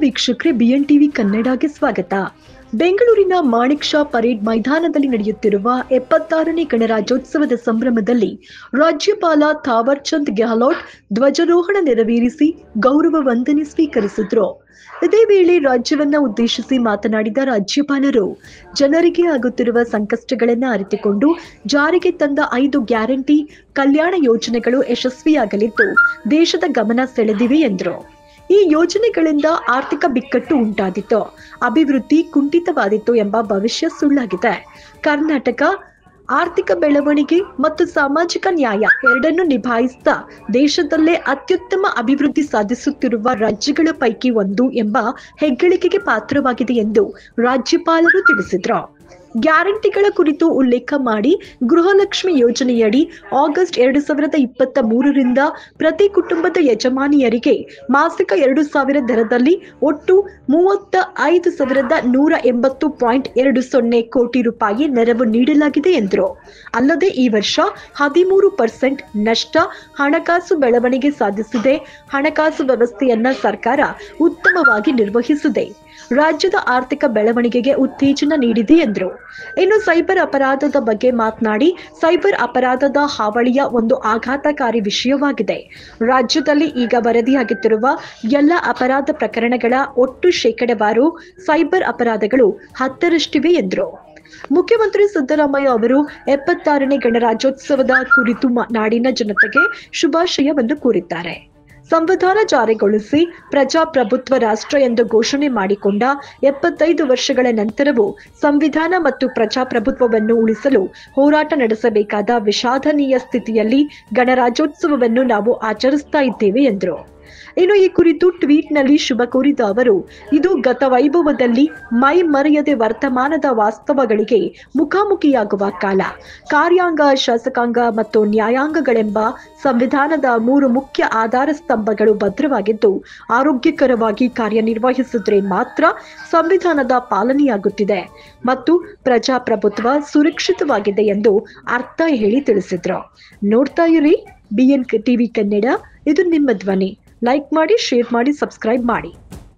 ವೀಕ್ಷಕರೇ, B N TV ಕನ್ನಡಗೆ ಸ್ವಾಗತ. ಬೆಂಗಳೂರಿನ ಮಾಣಿಕ್ ಷಾ ಪರೇಡ್ ಮೈದಾನದಲ್ಲಿ ನಡೆಯುತ್ತಿರುವ 76ನೇ ಗಣರಾಜ್ಯೋತ್ಸವದ ಸಂಭ್ರಮದಲ್ಲಿ ರಾಜ್ಯಪಾಲ ಥಾವರ್ ಚಂದ್ ಗೆಹ್ಲೋಟ್ ಧ್ವಜಾರೋಹಣ ನೆರವೇರಿಸಿ ಗೌರವ ವಂದನೆ ಸ್ವೀಕರಿಸಿದರು. ಇದೇ ವೇಳೆ ರಾಜ್ಯವನ್ನ ಉದ್ದೇಶಿಸಿ ಮಾತನಾಡಿದ ರಾಜ್ಯಪಾಲರು, ಜನರಿಗೆ ಆಗುತ್ತಿರುವ ಸಂಕಷ್ಟಗಳನ್ನು ಅರಿತುಕೊಂಡು ಜಾರಿಗೆ ತಂದ 5 ಗ್ಯಾರಂಟಿ ಕಲ್ಯಾಣ ಯೋಜನೆಗಳು ಯಶಸ್ವಿಯಾಗಲಿದ್ದು ದೇಶದ ಗಮನ ಸೆಳೆದಿವೆ ಎಂದರು. ಈ ಯೋಜನೆಗಳಿಂದ ಆರ್ಥಿಕ ಬಿಕ್ಕಟ್ಟು ಉಂಟಾದಿತ್ತು, ಅಭಿವೃದ್ಧಿ ಕುಂಠಿತವಾದಿತ್ತು ಎಂಬ ಭವಿಷ್ಯ ಸುಳ್ಳಾಗಿದೆ. ಕರ್ನಾಟಕ ಆರ್ಥಿಕ ಬೆಳವಣಿಗೆ ಮತ್ತು ಸಾಮಾಜಿಕ ನ್ಯಾಯ ಎರಡನ್ನೂ ನಿಭಾಯಿಸ್ತಾ ದೇಶದಲ್ಲೇ ಅತ್ಯುತ್ತಮ ಅಭಿವೃದ್ಧಿ ಸಾಧಿಸುತ್ತಿರುವ ರಾಜ್ಯಗಳ ಪೈಕಿ ಒಂದು ಎಂಬ ಹೆಗ್ಗಳಿಕೆಗೆ ಪಾತ್ರವಾಗಿದೆ ಎಂದು ರಾಜ್ಯಪಾಲರು ತಿಳಿಸಿದರು. ಗ್ಯಾರಂಟಿಗಳ ಕುರಿತು ಉಲ್ಲೇಖ ಮಾಡಿ ಗೃಹಲಕ್ಷ್ಮಿ ಯೋಜನೆಯಡಿ ಆಗಸ್ಟ್ 2023ರಿಂದ ಪ್ರತಿ ಕುಟುಂಬದ ಯಜಮಾನಿಯರಿಗೆ ಮಾಸಿಕ 2,000 ದರದಲ್ಲಿ ಒಟ್ಟು 35,180.20 ಕೋಟಿ ರೂಪಾಯಿ ನೆರವು ನೀಡಲಾಗಿದೆ ಎಂದರು. ಅಲ್ಲದೆ ಈ ವರ್ಷ 13% ನಷ್ಟ ಹಣಕಾಸು ಬೆಳವಣಿಗೆ ಸಾಧಿಸಿದೆ. ಹಣಕಾಸು ವ್ಯವಸ್ಥೆಯನ್ನ ಸರ್ಕಾರ ಉತ್ತಮವಾಗಿ ನಿರ್ವಹಿಸಿದೆ. ರಾಜ್ಯದ ಆರ್ಥಿಕ ಬೆಳವಣಿಗೆಗೆ ಉತ್ತೇಜನ ನೀಡಿದೆ ಎಂದರು. ಇನ್ನು ಸೈಬರ್ ಅಪರಾಧದ ಬಗ್ಗೆ ಮಾತನಾಡಿ, ಸೈಬರ್ ಅಪರಾಧದ ಹಾವಳಿಯ ಒಂದು ಆಘಾತಕಾರಿ ವಿಷಯವಾಗಿದೆ. ರಾಜ್ಯದಲ್ಲಿ ಈಗ ವರದಿಯಾಗುತ್ತಿರುವ ಎಲ್ಲ ಅಪರಾಧ ಪ್ರಕರಣಗಳ ಒಟ್ಟು ಶೇಕಡಾವಾರು ಸೈಬರ್ ಅಪರಾಧಗಳು 10ರಷ್ಟಿವೆ ಎಂದರು. ಮುಖ್ಯಮಂತ್ರಿ ಸಿದ್ದರಾಮಯ್ಯ ಅವರು 76ನೇ ಗಣರಾಜ್ಯೋತ್ಸವದ ಕುರಿತು ನಾಡಿನ ಜನತೆಗೆ ಶುಭಾಶಯವನ್ನು ಕೋರಿದ್ದಾರೆ. ಸಂವಿಧಾನ ಜಾರಿಗೊಳಿಸಿ ಪ್ರಜಾಪ್ರಭುತ್ವ ರಾಷ್ಟ್ರ ಎಂದು ಘೋಷಣೆ ಮಾಡಿಕೊಂಡ 75 ವರ್ಷಗಳ ನಂತರವೂ ಸಂವಿಧಾನ ಮತ್ತು ಪ್ರಜಾಪ್ರಭುತ್ವವನ್ನು ಉಳಿಸಲು ಹೋರಾಟ ನಡೆಸಬೇಕಾದ ವಿಷಾದನೀಯ ಸ್ಥಿತಿಯಲ್ಲಿ ಗಣರಾಜ್ಯೋತ್ಸವವನ್ನು ನಾವು ಆಚರಿಸ್ತಾ ಇದ್ದೇವೆ ಎಂದರು. ಇನ್ನು ಈ ಕುರಿತು ಟ್ವೀಟ್ನಲ್ಲಿ ಶುಭ ಕೋರಿದ ಅವರು, ಇದು ಗತ ವೈಭವದಲ್ಲಿ ಮೈ ಮರೆಯದೆ ವರ್ತಮಾನದ ವಾಸ್ತವಗಳಿಗೆ ಮುಖಾಮುಖಿಯಾಗುವ ಕಾಲ. ಕಾರ್ಯಾಂಗ, ಶಾಸಕಾಂಗ ಮತ್ತು ನ್ಯಾಯಾಂಗಗಳೆಂಬ ಸಂವಿಧಾನದ 3 ಮುಖ್ಯ ಆಧಾರ ಸ್ತಂಭಗಳು ಭದ್ರವಾಗಿದ್ದು ಆರೋಗ್ಯಕರವಾಗಿ ಕಾರ್ಯನಿರ್ವಹಿಸಿದ್ರೆ ಮಾತ್ರ ಸಂವಿಧಾನದ ಪಾಲನೆಯಾಗುತ್ತಿದೆ ಮತ್ತು ಪ್ರಜಾಪ್ರಭುತ್ವ ಸುರಕ್ಷಿತವಾಗಿದೆ ಎಂದು ಅರ್ಥ ಹೇಳಿ ತಿಳಿಸಿದ್ರು. ನೋಡ್ತಾ ಇರಿ ಬಿಎನ್ ಟಿವಿ ಕನ್ನಡ, ಇದು ನಿಮ್ಮ ಧ್ವನಿ. ಲೈಕ್ ಮಾಡಿ, ಶೇರ್ ಮಾಡಿ, ಸಬ್ಸ್ಕ್ರೈಬ್ ಮಾಡಿ.